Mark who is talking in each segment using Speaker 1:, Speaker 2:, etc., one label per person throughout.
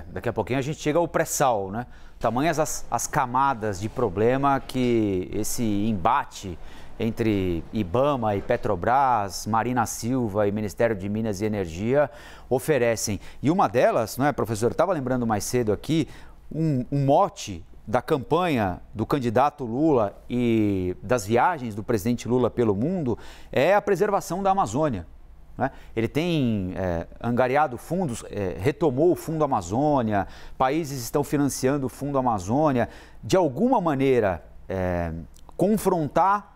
Speaker 1: Daqui a pouquinho a gente chega ao pré-sal, né? Tamanhas as camadas de problema que esse embate entre IBAMA e Petrobras, Marina Silva e Ministério de Minas e Energia oferecem. E uma delas, não é, professor? Eu estava lembrando mais cedo aqui, um mote da campanha do candidato Lula e das viagens do presidente Lula pelo mundo é a preservação da Amazônia. Né? Ele tem angariado fundos, retomou o Fundo Amazônia, países estão financiando o Fundo Amazônia. De alguma maneira, confrontar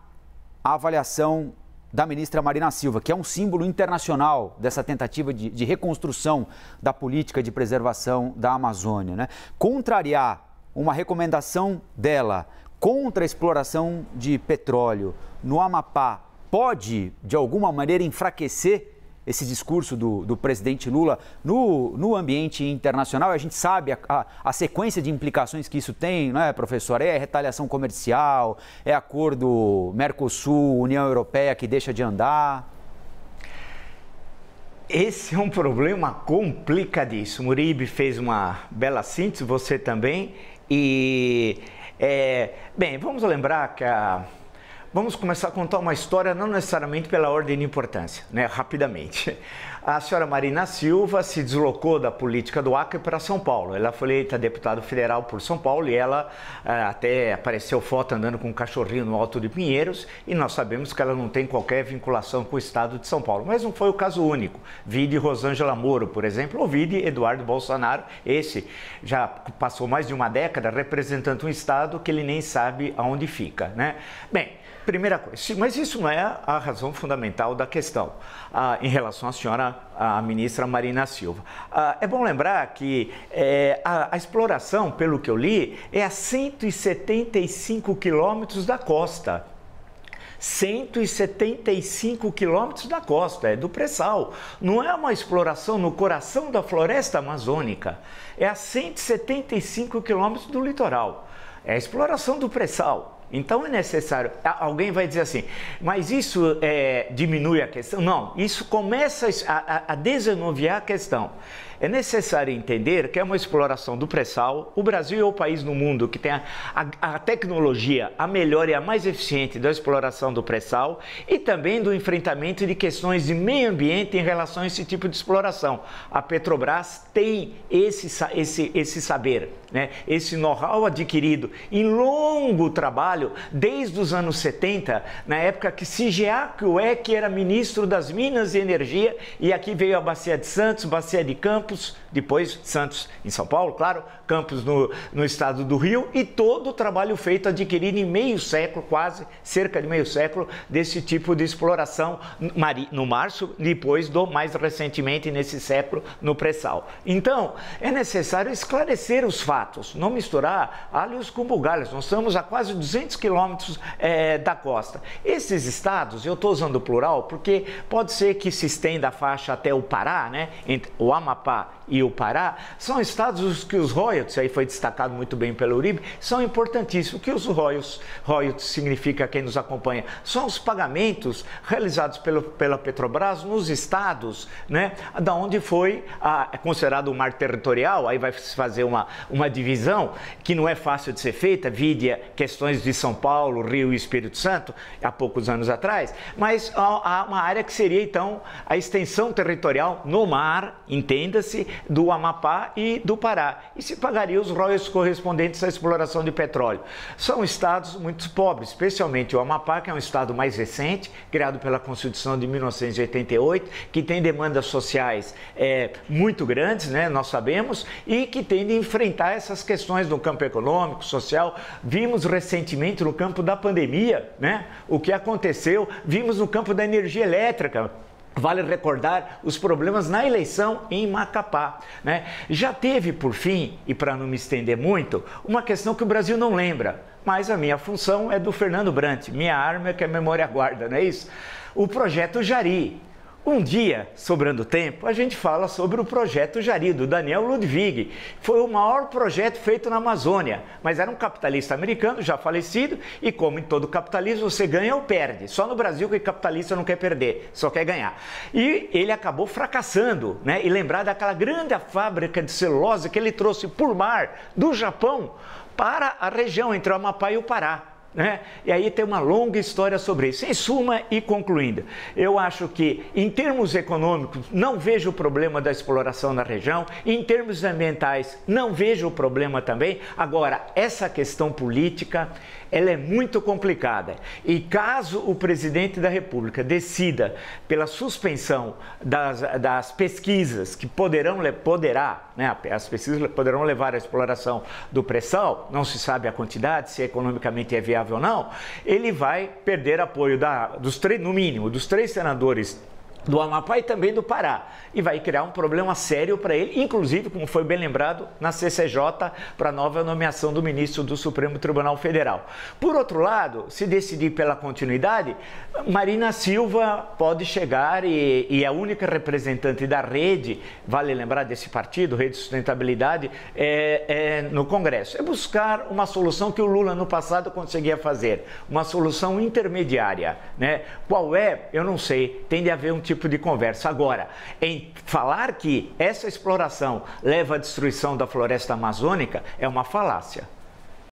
Speaker 1: a avaliação da ministra Marina Silva, que é um símbolo internacional dessa tentativa de reconstrução da política de preservação da Amazônia, né? Contrariar uma recomendação dela contra a exploração de petróleo no Amapá pode, de alguma maneira, enfraquecer esse discurso do presidente Lula no ambiente internacional? A gente sabe a sequência de implicações que isso tem, não é, professor? É retaliação comercial, é acordo Mercosul-União Europeia que deixa de andar?
Speaker 2: Esse é um problema complicadíssimo. Uribe fez uma bela síntese, você também. Bem, vamos lembrar que vamos começar a contar uma história, não necessariamente pela ordem de importância, né? Rapidamente. A senhora Marina Silva se deslocou da política do Acre para São Paulo. Ela foi eleita deputada federal por São Paulo e ela até apareceu foto andando com um cachorrinho no Alto de Pinheiros, e nós sabemos que ela não tem qualquer vinculação com o estado de São Paulo. Mas não foi o caso único. Vide Rosângela Moro, por exemplo, ou vide Eduardo Bolsonaro. Esse já passou mais de uma década representando um estado que ele nem sabe aonde fica, né? Bem, primeira coisa, mas isso não é a razão fundamental da questão em relação à senhora, a ministra Marina Silva. É bom lembrar que a exploração, pelo que eu li, é a 175 quilômetros da costa. 175 quilômetros da costa, é do pré-sal. Não é uma exploração no coração da floresta amazônica, é a 175 quilômetros do litoral. É a exploração do pré-sal. Então é necessário, alguém vai dizer assim, mas isso diminui a questão? Não, isso começa a desanuviar a questão. É necessário entender que é uma exploração do pré-sal. O Brasil é o país no mundo que tem a tecnologia a melhor e a mais eficiente da exploração do pré-sal e também do enfrentamento de questões de meio ambiente em relação a esse tipo de exploração. A Petrobras tem esse saber, né? Esse know-how adquirido em longo trabalho desde os anos 70, na época que Sigeac Uec era ministro das Minas e Energia, e aqui veio a Bacia de Santos, Bacia de Campos, depois Santos em São Paulo, claro, Campos no estado do Rio, e todo o trabalho feito adquirido em meio século, quase cerca de meio século, desse tipo de exploração no março, depois mais recentemente nesse século no pré-sal. Então, é necessário esclarecer os fatos, não misturar alhos com bugalhos. Nós estamos a quase 200 quilômetros da costa. Esses estados, eu estou usando o plural porque pode ser que se estenda a faixa até o Pará, né? Entre o Amapá e o Pará, são estados que os royalties, aí foi destacado muito bem pelo Uribe, são importantíssimos. O que os royalties significa, quem nos acompanha? São os pagamentos realizados pela Petrobras nos estados, né, da onde foi considerado o mar territorial. Aí vai se fazer uma divisão que não é fácil de ser feita, vide questões de São Paulo, Rio e Espírito Santo, há poucos anos atrás, mas há uma área que seria, então, a extensão territorial no mar, entenda-se, do Amapá e do Pará, e se pagaria os royalties correspondentes à exploração de petróleo. São estados muito pobres, especialmente o Amapá, que é um estado mais recente, criado pela Constituição de 1988, que tem demandas sociais muito grandes, né, nós sabemos, e que tem de enfrentar essas questões no campo econômico, social. Vimos recentemente no campo da pandemia, né, o que aconteceu, vimos no campo da energia elétrica. Vale recordar os problemas na eleição em Macapá, né? Já teve, por fim, e para não me estender muito, uma questão que o Brasil não lembra, mas a minha função é do Fernando Brant, minha arma é que a memória guarda, não é isso? O projeto Jari. Um dia, sobrando tempo, a gente fala sobre o projeto Jari, do Daniel Ludwig. Foi o maior projeto feito na Amazônia, mas era um capitalista americano, já falecido, e como em todo capitalismo, você ganha ou perde. Só no Brasil que o capitalista não quer perder, só quer ganhar. E ele acabou fracassando, né? E lembrar daquela grande fábrica de celulose que ele trouxe por mar do Japão para a região entre o Amapá e o Pará. Né? E aí tem uma longa história sobre isso. Em suma e concluindo, eu acho que em termos econômicos não vejo o problema da exploração na região, em termos ambientais não vejo o problema também. Agora, essa questão política, ela é muito complicada e caso o presidente da República decida pela suspensão das pesquisas que as pesquisas poderão levar à exploração do pré-sal, não se sabe a quantidade, se economicamente é viável ou não, ele vai perder apoio no mínimo, dos 3 senadores do Amapá e também do Pará, e vai criar um problema sério para ele, inclusive, como foi bem lembrado, na CCJ, para a nova nomeação do ministro do Supremo Tribunal Federal. Por outro lado, se decidir pela continuidade, Marina Silva pode chegar e a única representante da rede, vale lembrar desse partido, Rede de Sustentabilidade, no Congresso. É buscar uma solução que o Lula no passado conseguia fazer, uma solução intermediária, né? Qual é? Eu não sei, tem de haver um tipo de conversa. Agora, em falar que essa exploração leva à destruição da floresta amazônica é uma falácia.